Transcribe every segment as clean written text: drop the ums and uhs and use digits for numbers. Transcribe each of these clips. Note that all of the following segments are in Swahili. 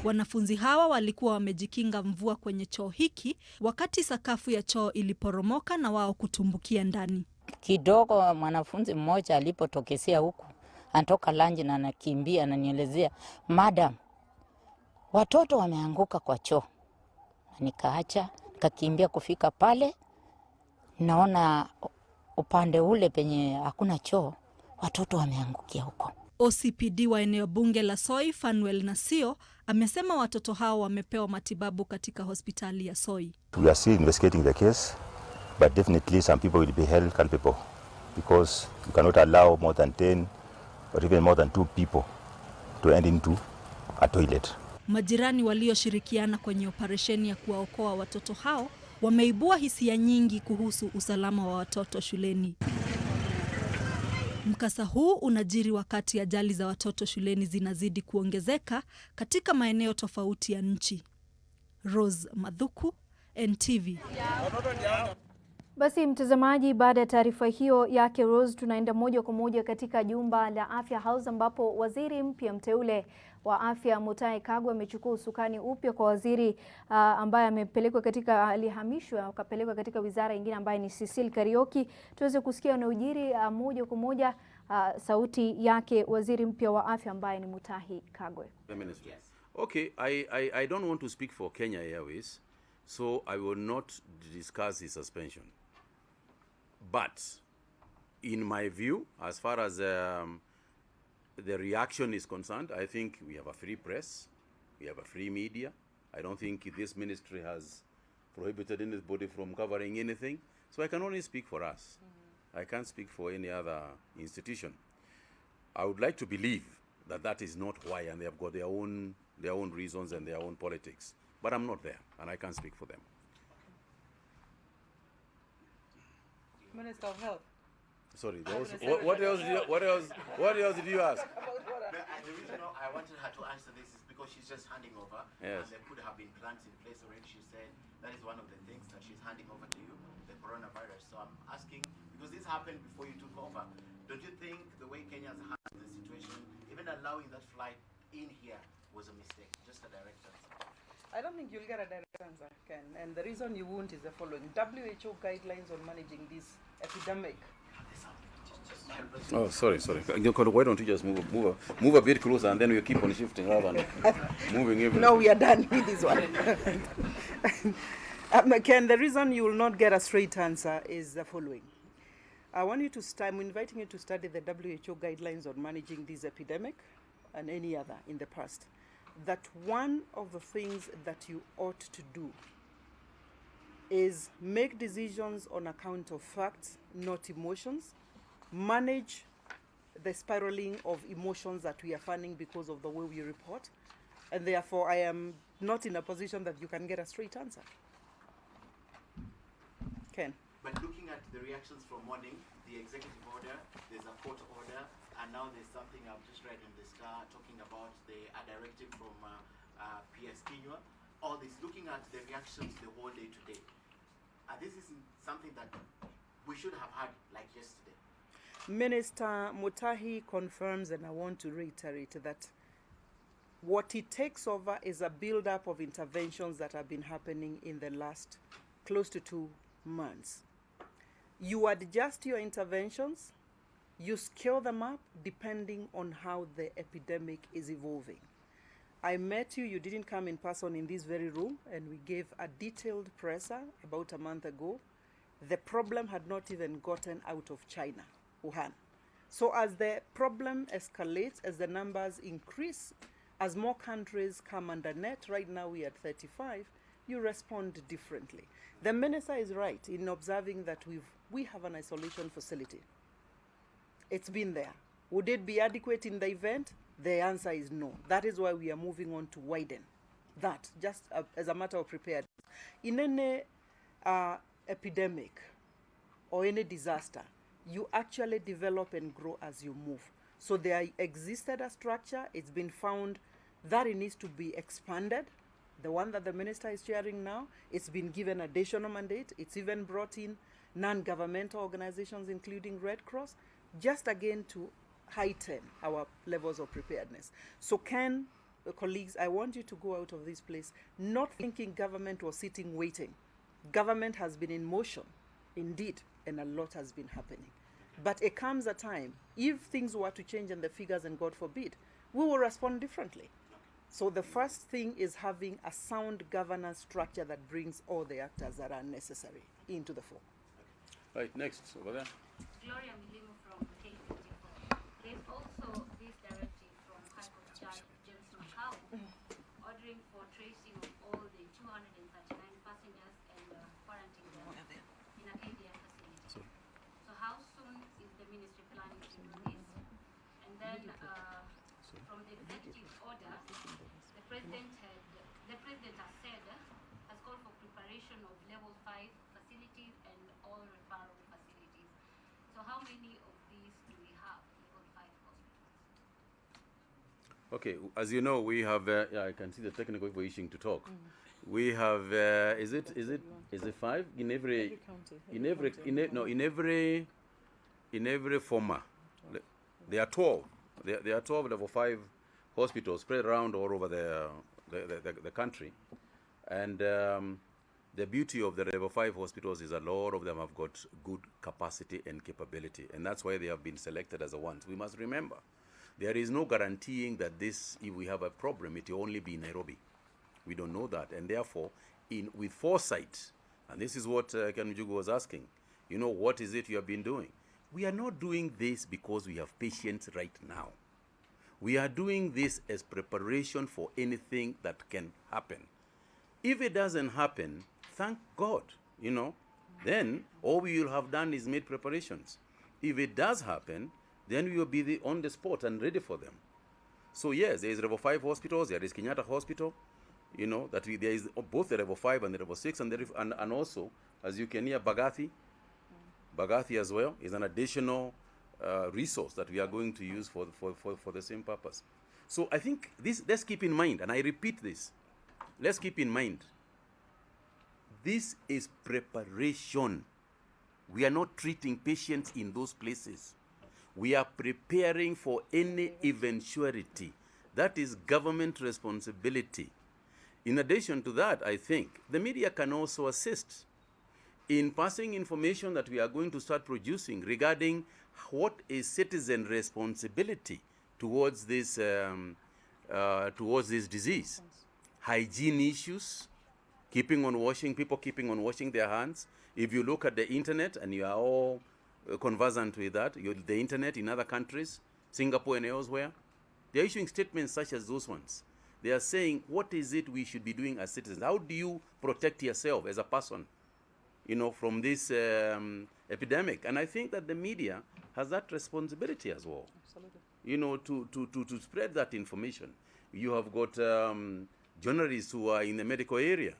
Wanafunzi hawa walikuwa wamejikinga mvua kwenye choo hiki wakati sakafu ya choo iliporomoka na wao kutumbukia ndani. Kidogo mwanafunzi mmoja alipotokezea huku, anatoka lunch na anakimbia ananielezea, "Madam, watoto wameanguka kwa choo." Nikaacha, nikakimbia kufika pale, naona upande ule penye hakuna choo, watoto wameangukia huko. OCPD wa eneo bunge la Soi, Fanuel Nasio, amesema watoto hao wamepewa matibabu katika hospitali ya Soi. We are still investigating the case, but definitely some people will be held culpable because you cannot allow more than 10 or even more than 2 people to end into a toilet. Majirani walioshirikiana kwenye operesheni ya kuwaokoa watoto hao wameibua hisia nyingi kuhusu usalama wa watoto shuleni. Mkasa huu unajiri wakati ajali za watoto shuleni zinazidi kuongezeka katika maeneo tofauti ya nchi. Rose Madhuku, NTV. Basi mtazamaji, baada ya taarifa hiyo yake Rose, tunaenda moja kwa moja katika jumba la Afya House ambapo waziri mpya mteule wa afya Mutahi Kagwe amechukua usukani upya kwa waziri ambaye alihamishwa akapelekwa katika wizara nyingine ambaye ni Cecil Kariuki. Tuweze kusikia yanayojiri moja kwa moja, sauti yake waziri mpya wa afya ambaye ni Mutahi Kagwe. Okay, I don't want to speak for Kenya Airways, so I will not discuss his suspension. But in my view, as far as the reaction is concerned, I think we have a free press, we have a free media. I don't think this ministry has prohibited anybody from covering anything. So I can only speak for us. I can't speak for any other institution. I would like to believe that that is not why, and they have got their own reasons and their own politics. But I'm not there, and I can't speak for them. Minister of Health. Sorry, what else did you ask? The reason I wanted her to answer this is because she's just handing over, yes. And there could have been plans in place already. She said that is one of the things that she's handing over to you, the coronavirus. So I'm asking, because this happened before you took over, don't you think the way Kenya's handled the situation, even allowing that flight in here, was a mistake? Just a direct answer. I don't think you'll get a direct answer, Ken. And the reason you won't is the following. WHO guidelines on managing this epidemic. Oh, sorry. Why don't you just move a bit closer, and then we keep on shifting rather than moving everything. No, we are done with this one. Ken, the reason you will not get a straight answer is the following. I'm inviting you to study the WHO guidelines on managing this epidemic and any other in the past. That one of the things that you ought to do is make decisions on account of facts, not emotions. Manage the spiraling of emotions that we are finding because of the way we report. And therefore, I am not in a position that you can get a straight answer. Ken? But looking at the reactions from morning, the executive order, there's a court order, and now there's something I've just read in the Star talking about a directive from PS Kinyua. All this, looking at the reactions the whole day today, this isn't something that we should have had like yesterday. Minister Mutahi confirms, and I want to reiterate that what he takes over is a build-up of interventions that have been happening in the last close to 2 months. You adjust your interventions, you scale them up depending on how the epidemic is evolving. I met you didn't come in person in this very room, and we gave a detailed presser about a month ago. The problem had not even gotten out of China, Wuhan. So as the problem escalates, as the numbers increase, as more countries come under net, right now we are at 35, you respond differently. The minister is right in observing that we have an isolation facility. It's been there. Would it be adequate in the event? The answer is no. That is why we are moving on to widen that, just as a matter of preparedness. In any epidemic or any disaster, you actually develop and grow as you move. So there existed a structure. It's been found that it needs to be expanded. The one that the minister is chairing now, it's been given additional mandate. It's even brought in non-governmental organizations, including Red Cross, just again to heighten our levels of preparedness. So Ken, colleagues, I want you to go out of this place not thinking government was sitting waiting. Government has been in motion, indeed, and a lot has been happening. But it comes a time, if things were to change and the figures, and God forbid, we will respond differently. So the first thing is having a sound governance structure that brings all the actors that are necessary into the fore. Right, next, over there. Gloria Milimo from K54. There's also this directive from High Court Judge James Macau ordering for tracing of all the 239 passengers and quarantining them in a KDI facility. So how soon is the ministry planning to do this? And then from the executive order, the president has said has called for preparation of level 5 facilities and all referral facilities. So how many of these do we have, level 5 hospitals? Okay, as you know, we have, yeah, I can see the technical people wishing to talk. We have, is it 5? In every former, there are 12. There are 12 level 5 hospitals spread around all over the country. And the beauty of the level 5 hospitals is a lot of them have got good capacity and capability. And that's why they have been selected as the ones. We must remember, there is no guaranteeing that this, if we have a problem, it will only be in Nairobi. We don't know that. And therefore, with foresight, and this is what Ken Mujugu was asking, you know, what is it you have been doing? We are not doing this because we have patients right now. We are doing this as preparation for anything that can happen. If it doesn't happen, thank God, you know, then all we will have done is made preparations. If it does happen, then we will be on the spot and ready for them. So yes, there is level 5 hospitals, there is Kenyatta Hospital, you know, that there is both the level 5 and the level 6, and also, as you can hear, Bagathi as well is an additional resource that we are going to use for the same purpose. So I think this, let's keep in mind, and I repeat this, let's keep in mind, this is preparation. We are not treating patients in those places. We are preparing for any eventuality. That is government responsibility. In addition to that, I think the media can also assist in passing information that we are going to start producing regarding what is citizen responsibility towards this disease. Hygiene issues, people keeping on washing their hands. If you look at the internet, and you are all conversant with that, the internet in other countries, Singapore and elsewhere, they're issuing statements such as those ones. They are saying, what is it we should be doing as citizens? How do you protect yourself as a person, you know, from this epidemic? And I think that the media has that responsibility as well. Absolutely. You know, to spread that information. You have got journalists who are in the medical area.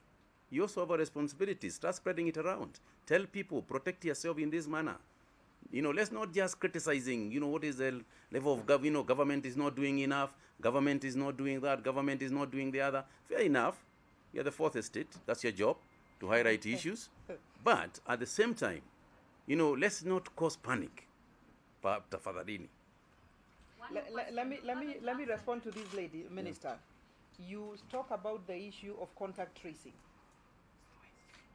You also have a responsibility. Start spreading it around. Tell people, protect yourself in this manner. You know, let's not just criticizing, you know, what is the level of, government is not doing enough, government is not doing that, government is not doing the other. Fair enough. You're the fourth estate. That's your job, to highlight issues. But at the same time, you know, let's not cause panic. Tafadhalini. Let me respond to this lady, Minister. Yeah. You talk about the issue of contact tracing,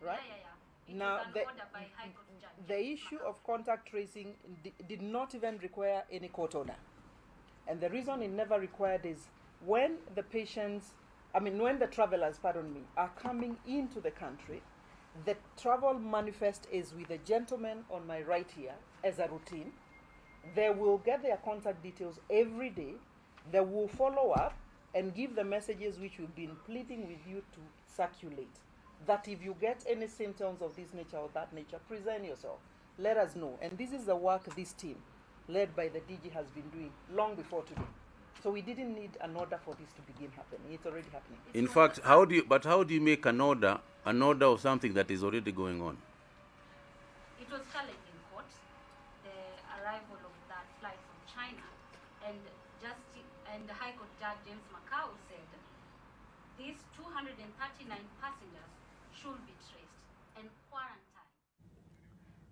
right? Yeah. It Now, was an order by High Court Judge. the issue of contact tracing did not even require any court order. And the reason it never required is when the travelers, are coming into the country, the travel manifest is with a gentleman on my right here as a routine. They will get their contact details every day. They will follow up and give the messages which we've been pleading with you to circulate. That if you get any symptoms of this nature or that nature, present yourself. Let us know. And this is the work this team, led by the DG, has been doing long before today. So we didn't need an order for this to begin happening. It's already happening. In fact, how do you make an order of something that is already going on? It was challenged in court, the arrival of that flight from China, and the High Court Judge James Macau said these 239 passengers should be traced and quarantined.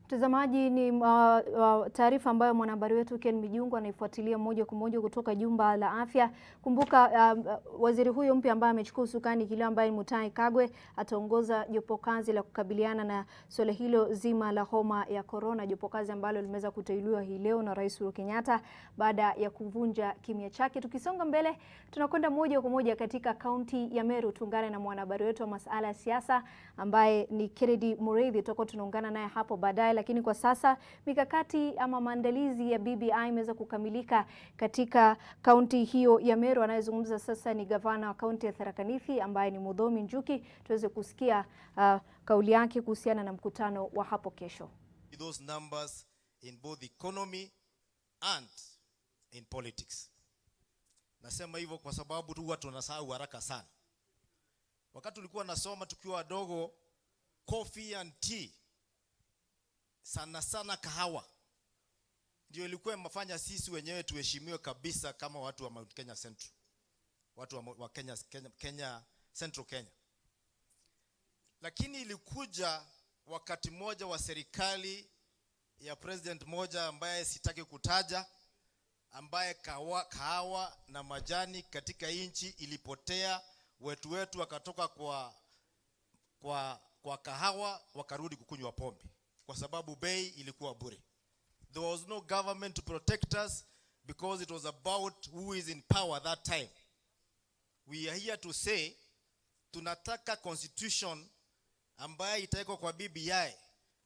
Mtazamaji, ni taarifa ambayo mwanahabari wetu Ken Mijungu anaifuatilia moja kwa moja kutoka jumba la afya. Kumbuka waziri huyo mpya ambaye amechukua usukani kile ambaye Mutahi Kagwe ataongoza jopo kazi la kukabiliana na suala hilo zima la homa ya corona, jopo kazi ambalo limeweza kuteuliwa hii leo na Rais Uhuru Kenyatta baada ya kuvunja kimya chake. Tukisonga mbele, tunakwenda moja kwa moja katika kaunti ya Meru. Tuungane na mwanahabari wetu wa masuala ya siasa ambaye ni Kennedy Mureithi, tutakuwa tunaungana naye hapo baadaye. Lakini kwa sasa mikakati ama maandalizi ya BBI imeweza kukamilika katika kaunti hiyo ya Meru. Anayezungumza sasa ni gavana wa kaunti ya Tharaka Nithi ambaye ni Muthomi Njuki. Tuweze kusikia kauli yake kuhusiana na mkutano wa hapo kesho. Those numbers in both economy and in politics. Nasema hivyo kwa sababu tu watu wanasahau haraka sana. Wakati tulikuwa nasoma tukiwa wadogo, coffee and tea, sana sana kahawa, ndio ilikuwa imefanya sisi wenyewe tuheshimiwe kabisa kama watu wa Mount Kenya Central, watu wa Kenya Central Kenya. Lakini ilikuja wakati moja wa serikali ya president moja ambaye sitaki kutaja, ambaye kahawa na majani katika inchi ilipotea. Wetu wakatoka kwa kahawa wakarudi kukunywa pombe kwa sababu bei ilikuwa bure. There was no government to protect us because it was about who is in power that time. We are here to say tunataka constitution ambaye itawekwa kwa BBI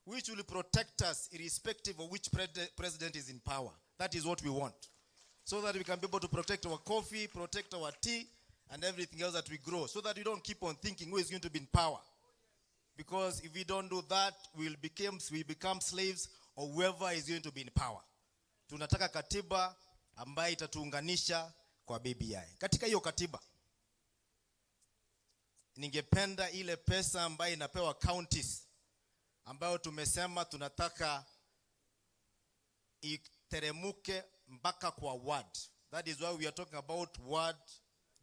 which will protect us irrespective of which president is in power. That is what we want, so that we can be able to protect our coffee, protect our tea and everything else that we grow, so that we don't keep on thinking who is going to be in power. Because if we don't do that, we become slaves of whoever is going to be in power. Tunataka katiba ambayo itatuunganisha kwa BBI. Katika hiyo katiba, ningependa ile pesa ambayo inapewa counties, ambayo tumesema tunataka iteremuke mpaka kwa ward. That is why we are talking about ward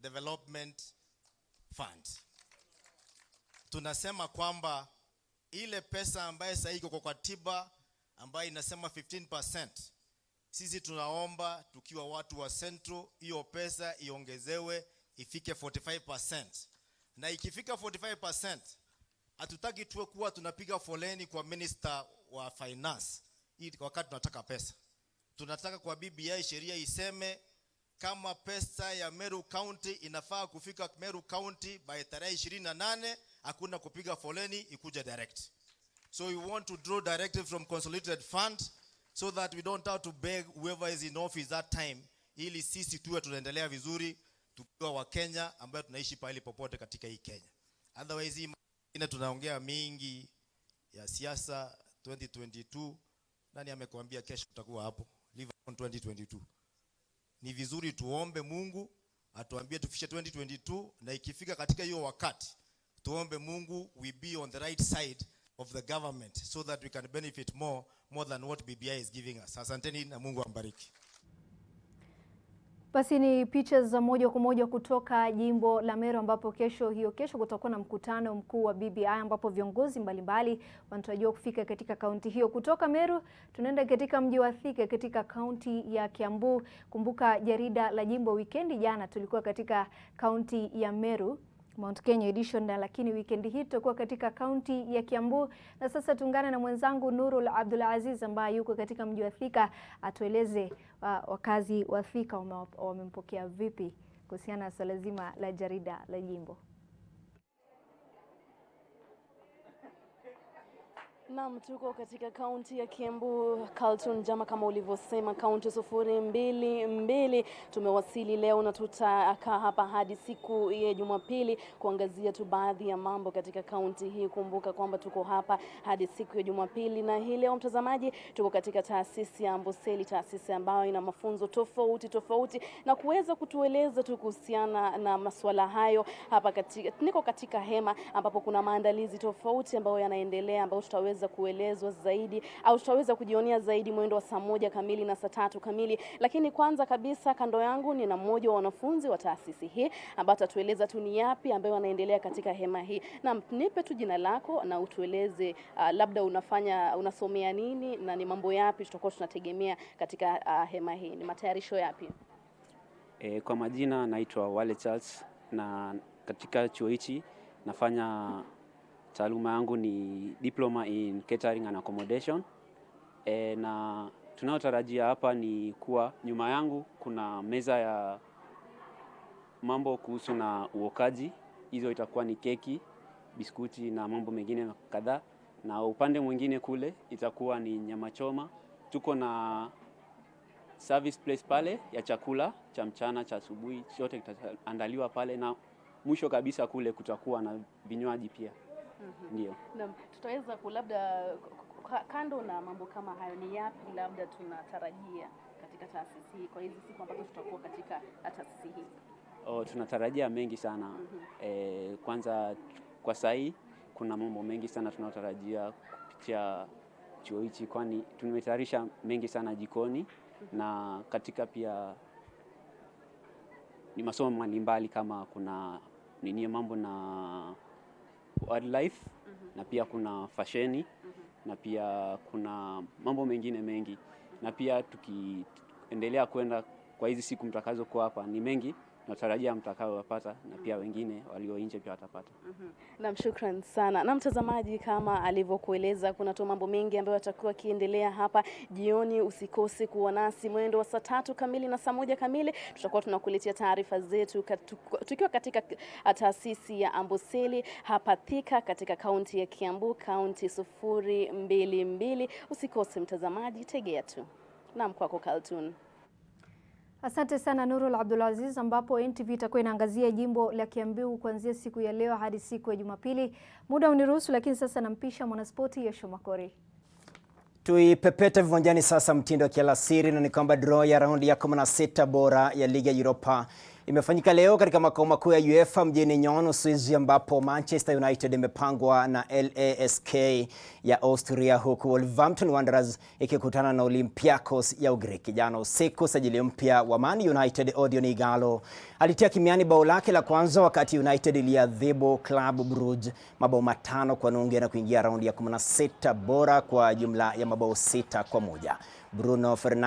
development fund. Tunasema kwamba ile pesa ambayo sasa iko kwa katiba ambayo inasema 15%, sisi tunaomba tukiwa watu wa Central hiyo pesa iongezewe ifike 45%. Na ikifika 45%, hatutaki tuwe kuwa tunapiga foleni kwa minister wa finance wakati tunataka pesa. Tunataka kwa BBI sheria iseme kama pesa ya Meru County inafaa kufika Meru County by tarehe 28, hakuna kupiga foleni, ikuja direct. So we want to draw directive from consolidated fund so that we don't have to beg whoever is in office that time, ili sisi tuwe tunaendelea vizuri tukiwa wa Kenya ambayo tunaishi pale popote katika hii Kenya. Otherwise hii tunaongea mingi ya siasa 2022. Nani amekuambia kesho tutakuwa hapo? Live on 2022. Ni vizuri tuombe Mungu atuambie tufishe 2022, na ikifika katika hiyo wakati tuombe Mungu we be on the right side of the government so that we can benefit more than what BBI is giving us. Asanteni na Mungu ambariki. Basi ni picha za moja kwa moja kutoka jimbo la Meru ambapo kesho kutakuwa na mkutano mkuu wa BBI ambapo viongozi mbalimbali wanatarajiwa kufika katika kaunti hiyo. Kutoka Meru tunaenda katika mji wa Thika katika kaunti ya Kiambu. Kumbuka jarida la jimbo wikendi jana tulikuwa katika kaunti ya Meru, Mount Kenya edition, lakini weekend hii tutakuwa katika kaunti ya Kiambu. Na sasa tuungane na mwenzangu Nurul Abdulaziz ambaye yuko katika mji wa Thika atueleze wakazi wa Thika wamempokea vipi kuhusiana na swala zima la jarida la jimbo. Naam, tuko katika kaunti ya Kiambu, Carlton Jama, kama ulivyosema kaunti 022. Tumewasili leo na tutakaa hapa hadi siku ya Jumapili kuangazia tu baadhi ya mambo katika kaunti hii. Kumbuka kwamba tuko hapa hadi siku ya Jumapili, na hii leo mtazamaji tuko katika taasisi ya Amboseli, taasisi ambayo ina mafunzo tofauti na kuweza kutueleza tu kuhusiana na masuala hayo. Hapa niko katika hema ambapo kuna maandalizi tofauti ambayo yanaendelea, ambayo tutaweza tutaweza kuelezwa zaidi au tutaweza kujionea zaidi mwendo wa saa 1 kamili na saa 3 kamili. Lakini kwanza kabisa kando yangu nina mmoja wa wanafunzi wa taasisi hii ambaye atatueleza tu ni yapi ambayo wanaendelea katika hema hii. Na nipe tu jina lako na utueleze labda unasomea nini na ni mambo yapi tutakuwa tunategemea katika hema hii. Ni matayarisho yapi? Kwa majina naitwa Wale Charles na katika chuo hichi nafanya taaluma yangu ni diploma in catering and accommodation. Na tunayotarajia hapa ni kuwa nyuma yangu kuna meza ya mambo kuhusu na uokaji. Hizo itakuwa ni keki, biskuti na mambo mengine kadhaa. Na upande mwingine kule itakuwa ni nyama choma. Tuko na service place pale ya chakula cha mchana, cha asubuhi, chote kitaandaliwa pale, na mwisho kabisa kule kutakuwa na vinywaji pia. Ndio. Na tutaweza labda kando na mambo kama hayo, ni yapi labda tunatarajia katika taasisi hii kwa hizi siku ambazo tutakuwa katika taasisi hii? Tunatarajia mengi sana. Kwanza kwa sai kuna mambo mengi sana tunatarajia kupitia chuo hichi, kwani tumetayarisha mengi sana jikoni na katika pia ni masomo mbalimbali kama kuna mambo na wildlife na pia kuna fasheni na pia kuna mambo mengine mengi, na pia tukiendelea kwenda kwa hizi siku mtakazo kwa hapa ni mengi natarajia mtakao wapata na pia wengine walio nje pia watapata. Na shukrani sana. Na mtazamaji, kama alivyokueleza kuna tu mambo mengi ambayo yatakuwa kiendelea hapa jioni. Usikose kuwa nasi mwendo wa saa 3 kamili na saa 1 kamili. Tutakuwa tunakuletea taarifa zetu tukiwa katika taasisi ya Amboseli hapa Thika katika kaunti ya Kiambu, kaunti 022. Usikose mtazamaji, tegea tu. Naam, kwako Kaltun. Asante sana Nurul Abdulaziz, ambapo NTV itakuwa inaangazia jimbo la Kiambu kuanzia siku ya leo hadi siku ya Jumapili. Muda uniruhusu, lakini sasa nampisha mwanaspoti Yesho Makori. Tuipepeta viwanjani sasa mtindo wa kialasiri, na ni kwamba draw ya raundi ya 16 bora ya Liga Europa imefanyika leo katika makao makuu ya UEFA mjini Nyon, Uswizi, ambapo Manchester United imepangwa na LASK ya Austria, huku Wolverhampton Wanderers ikikutana na Olympiacos ya Ugiriki. Jana usiku sajili mpya wa Man United Odion Ighalo alitia kimiani bao lake la kwanza wakati United iliadhibu Club Brugge mabao 5-0 na kuingia raundi ya 16 bora kwa jumla ya mabao 6-1. Bruno Fernandes